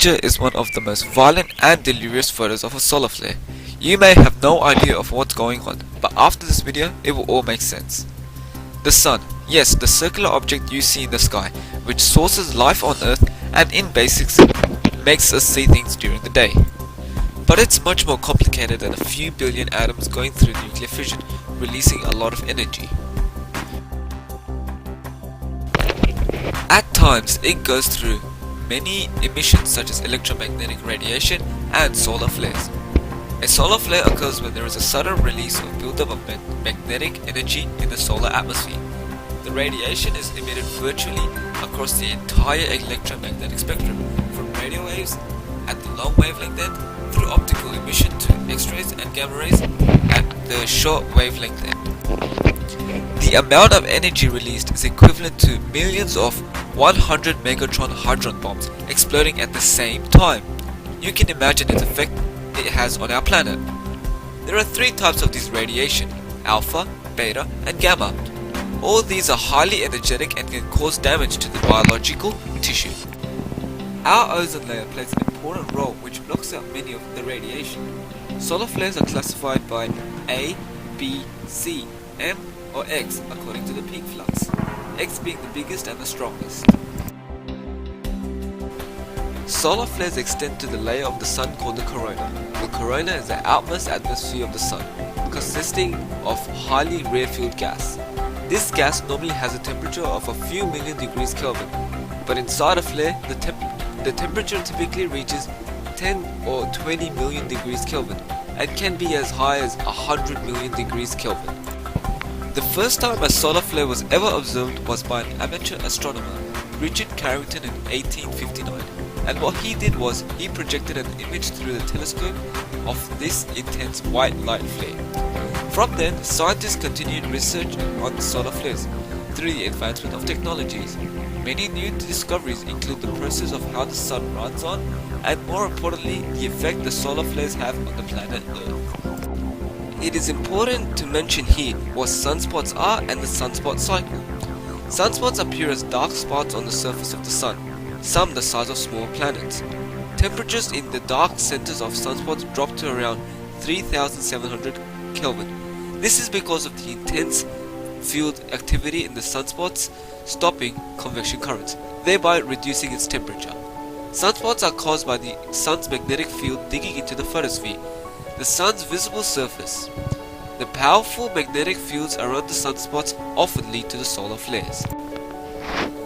picture is one of the most violent and delirious photos of a solar flare. You may have no idea of what's going on, but after this video, it will all make sense. The Sun. Yes, the circular object you see in the sky, which sources life on Earth and in basics makes us see things during the day. But it's much more complicated than a few billion atoms going through nuclear fission, releasing a lot of energy. At times, it goes through many emissions such as electromagnetic radiation and solar flares. A solar flare occurs when there is a sudden release or buildup of magnetic energy in the solar atmosphere. The radiation is emitted virtually across the entire electromagnetic spectrum, from radio waves at the long wavelength end through optical emission to X-rays and gamma rays at the short wavelength end. The amount of energy released is equivalent to millions of 100 megatron hadron bombs exploding at the same time. You can imagine its effect it has on our planet. There are three types of this radiation: alpha, beta, and gamma. All these are highly energetic and can cause damage to the biological tissue. Our ozone layer plays an important role which blocks out many of the radiation. Solar flares are classified by A, B, C, M, or X according to the peak flux, X being the biggest and the strongest. Solar flares extend to the layer of the Sun called the corona. The corona is the outermost atmosphere of the Sun, consisting of highly rarefied gas. This gas normally has a temperature of a few million degrees Kelvin, but inside a flare, the temperature typically reaches 10 or 20 million degrees Kelvin and can be as high as 100 million degrees Kelvin. The first time a solar flare was ever observed was by an amateur astronomer, Richard Carrington, in 1859, and what he did was he projected an image through the telescope of this intense white light flare. From then, scientists continued research on solar flares through the advancement of technologies. Many new discoveries include the process of how the Sun runs on, and more importantly, the effect the solar flares have on the planet Earth. It is important to mention here what sunspots are and the sunspot cycle. Sunspots appear as dark spots on the surface of the Sun, some the size of small planets. Temperatures in the dark centers of sunspots drop to around 3700 Kelvin. This is because of the intense field activity in the sunspots stopping convection currents, thereby reducing its temperature. Sunspots are caused by the Sun's magnetic field digging into the photosphere, the Sun's visible surface. The powerful magnetic fields around the sunspots often lead to the solar flares.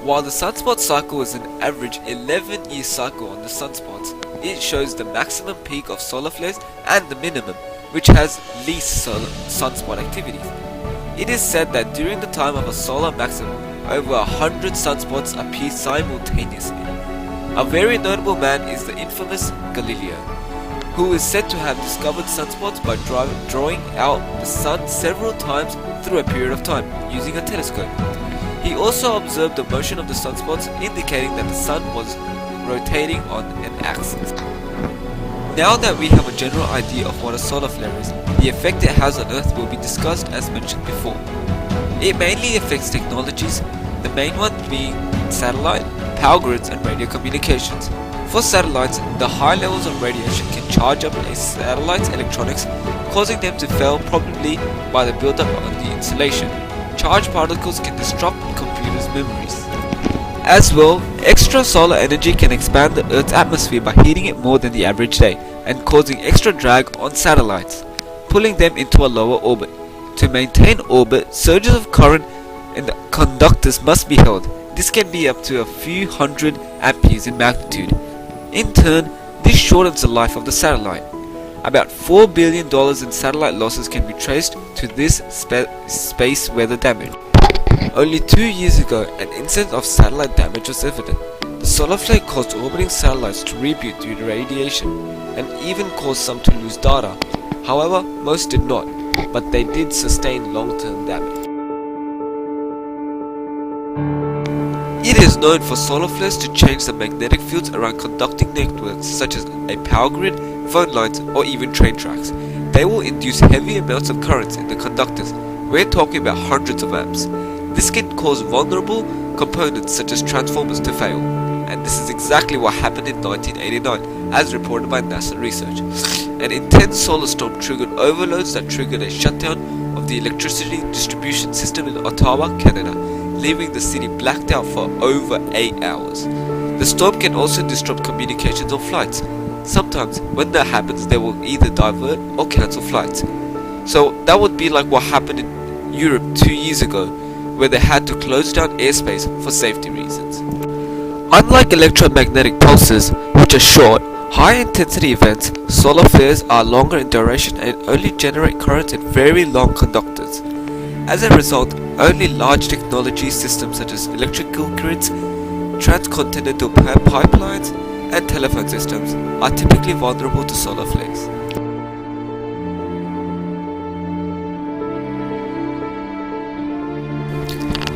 While the sunspot cycle is an average 11-year cycle on the sunspots, it shows the maximum peak of solar flares and the minimum, which has least sunspot activities. It is said that during the time of a solar maximum, over 100 sunspots appear simultaneously. A very notable man is the infamous Galileo, who is said to have discovered sunspots by drawing out the Sun several times through a period of time using a telescope. He also observed the motion of the sunspots, indicating that the Sun was rotating on an axis. Now that we have a general idea of what a solar flare is, the effect it has on Earth will be discussed as mentioned before. It mainly affects technologies, the main one being satellite, power grids and radio communications. For satellites, the high levels of radiation can charge up a satellite's electronics, causing them to fail, probably by the buildup on the insulation. Charged particles can disrupt computers' memories. As well, extra solar energy can expand the Earth's atmosphere by heating it more than the average day and causing extra drag on satellites, pulling them into a lower orbit. To maintain orbit, surges of current in the conductors must be held. This can be up to a few hundred amperes in magnitude. In turn, this shortens the life of the satellite. About $4 billion in satellite losses can be traced to this space weather damage. Only 2 years ago, an incident of satellite damage was evident. The solar flare caused orbiting satellites to reboot due to radiation, and even caused some to lose data. However, most did not, but they did sustain long-term damage. It is known for solar flares to change the magnetic fields around conducting networks such as a power grid, phone lines, or even train tracks. They will induce heavy amounts of currents in the conductors. We're talking about hundreds of amps. This can cause vulnerable components such as transformers to fail, and this is exactly what happened in 1989, as reported by NASA research. An intense solar storm triggered overloads that triggered a shutdown of the electricity distribution system in Ottawa, Canada, leaving the city blacked out for over 8 hours. The storm can also disrupt communications on flights. Sometimes, when that happens, they will either divert or cancel flights. So that would be like what happened in Europe 2 years ago, where they had to close down airspace for safety reasons. Unlike electromagnetic pulses, which are short, high-intensity events, solar flares are longer in duration and only generate currents in very long conductors. As a result, only large technology systems such as electrical grids, transcontinental pipelines, and telephone systems are typically vulnerable to solar flares.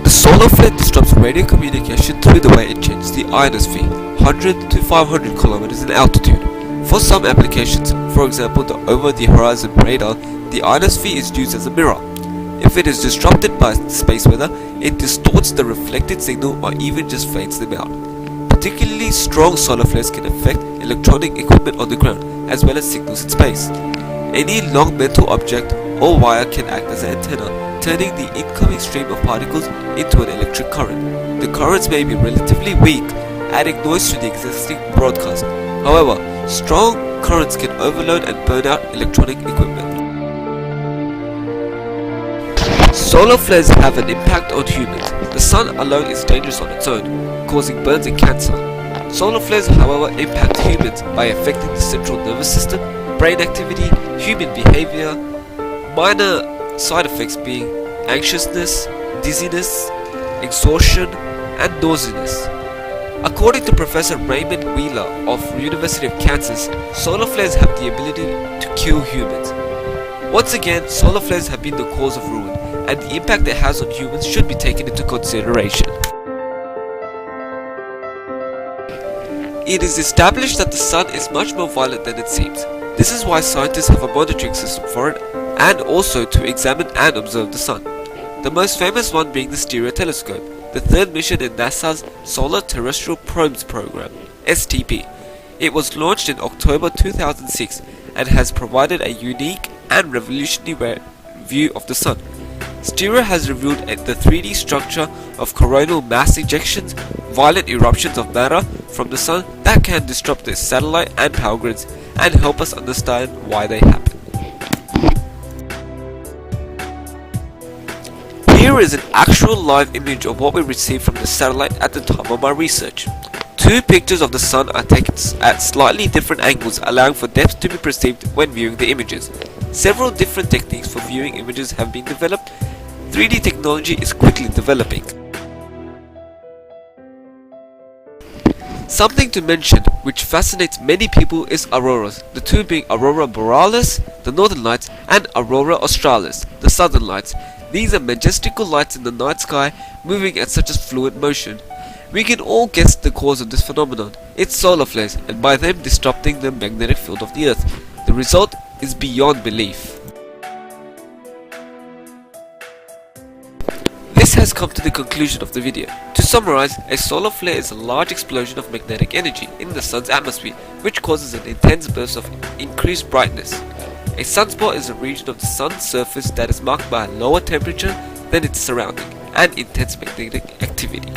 The solar flare disrupts radio communication through the way it changes the ionosphere, 100 to 500 kilometers in altitude. For some applications, for example the over-the-horizon radar, the ionosphere is used as a mirror. If it is disrupted by space weather, it distorts the reflected signal or even just fades them out. Particularly strong solar flares can affect electronic equipment on the ground, as well as signals in space. Any long metal object or wire can act as an antenna, turning the incoming stream of particles into an electric current. The currents may be relatively weak, adding noise to the existing broadcast. However, strong currents can overload and burn out electronic equipment. Solar flares have an impact on humans. The sun alone is dangerous on its own, causing burns and cancer. Solar flares, however, impact humans by affecting the central nervous system, brain activity, human behavior, minor side effects being anxiousness, dizziness, exhaustion, and nauseousness. According to Professor Raymond Wheeler of University of Kansas, solar flares have the ability to kill humans. Once again, solar flares have been the cause of ruin, and the impact it has on humans should be taken into consideration. It is established that the sun is much more violent than it seems. This is why scientists have a monitoring system for it, and also to examine and observe the sun. The most famous one being the Stereo Telescope, the third mission in NASA's Solar Terrestrial Probes program, STP. It was launched in October 2006 and has provided a unique and revolutionary view of the sun. Stereo has revealed the 3D structure of coronal mass ejections, violent eruptions of matter from the sun that can disrupt the satellite and power grids, and help us understand why they happen. Here is an actual live image of what we received from the satellite at the time of my research. Two pictures of the sun are taken at slightly different angles, allowing for depth to be perceived when viewing the images. Several different techniques for viewing images have been developed. 3D technology is quickly developing. Something to mention which fascinates many people is auroras, the two being Aurora Borealis, the northern lights, and Aurora Australis, the southern lights. These are majestical lights in the night sky moving at such a fluid motion. We can all guess the cause of this phenomenon. It's solar flares, and by them disrupting the magnetic field of the earth. The result is beyond belief. This has come to the conclusion of the video. To summarize, a solar flare is a large explosion of magnetic energy in the sun's atmosphere, which causes an intense burst of increased brightness. A sunspot is a region of the sun's surface that is marked by a lower temperature than its surrounding and intense magnetic activity.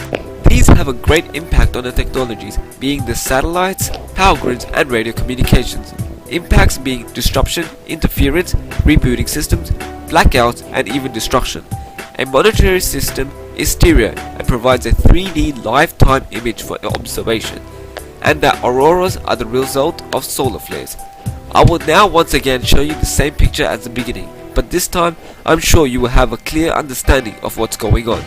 These have a great impact on the technologies, being the satellites, power grids, and radio communications. Impacts being disruption, interference, rebooting systems, blackouts, and even destruction. A monitoring system is stereo and provides a 3D lifetime image for observation, and that auroras are the result of solar flares. I will now once again show you the same picture as the beginning, but this time I'm sure you will have a clear understanding of what's going on.